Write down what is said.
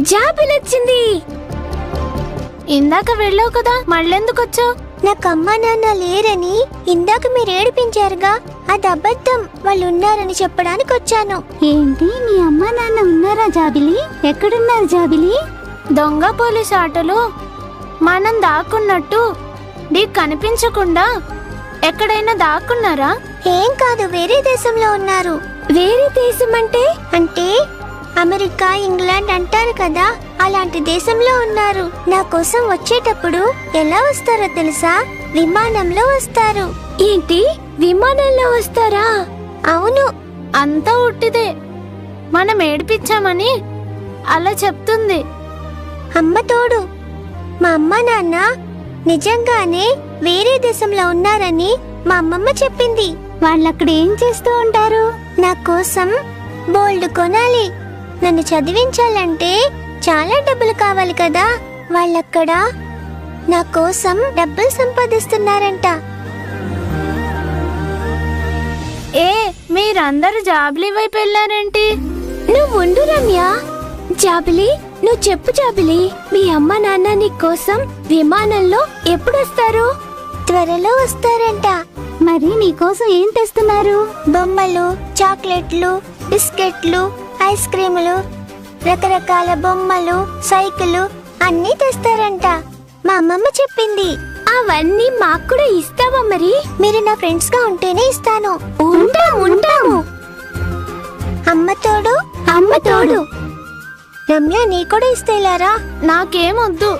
Jabil వచ్చింది. ఇందాక వెళ్ళావు కదా, మళ్ళెందుకు వచ్చావు? నాకు అమ్మా నాన్న లేరని ఇందాక మీరు ఏడిపించారుగా, అది అబద్ధం. వాళ్ళు ఉన్నారని చెప్పడానికి వచ్చాను. ఏంటి, మీ అమ్మా నాన్న ఉన్నారా జాబిలి? ఎక్కడున్నారు జాబిలి? దొంగ పోలీస్ ఆటలో మనం దాక్కున్నట్టు నీకు కనిపించకుండా ఎక్కడైనా దాక్కున్నారా? ఏం కాదు, వేరే దేశంలో ఉన్నారు. వేరే దేశం అంటే అమెరికా, ఇంగ్లాండ్ అంటారు కదా, అలాంటి దేశంలో ఉన్నారు. నా కోసం వచ్చేటప్పుడు ఎలా వస్తారో తెలుసా? విమానంలో వస్తారు. ఏంటి, విమానంలో వస్తారా? అవును. అంతా ఉట్టిదే, మనం ఏడిపించామని అలా చెప్తుంది. అమ్మ తోడు. మా అమ్మ నాన్న నిజంగానే వేరే దేశంలో ఉన్నారని మా అమ్మమ్మ చెప్పింది. వాళ్ళక్కడ ఏం చేస్తూ ఉంటారు? నా కోసం బోల్డ్ కొనాలి. నన్ను చదివించాలంటే చాలా డబ్బులు కావాలి కదా. వాళ్ళక్కడ నా కోసం డబ్బులు సంపాదిస్తున్నారంట. మీరందరూ జాబిలి వైపు వెళ్ళారేంటి? నువ్వు ఉండు రమ్య. జాబిలి, నువ్వు చెప్పు జాబిలి. మీ అమ్మ నాన్న నీ కోసం విమానంలో ఎప్పుడు వస్తారు? త్వరలో వస్తారంట. మరి నీకోసం ఏం తెస్తున్నారు? బొమ్మలు, చాక్లెట్లు, బిస్కెట్లు, ఐస్ క్రీములు, రకరకాల బొమ్మలు, సైకిలు అన్నీ తెస్తారంట. మా అమ్మమ్మ చెప్పింది. అవన్నీ మాకు కూడా ఇస్తావా? మరి మీరు నా ఫ్రెండ్స్ గా ఉంటేనే ఇస్తాను. ఉంటాము. అమ్మ తోడు. అమ్మ తోడు. రమ్య, నీ కూడా ఇస్తేలారా? నాకేమొద్దు.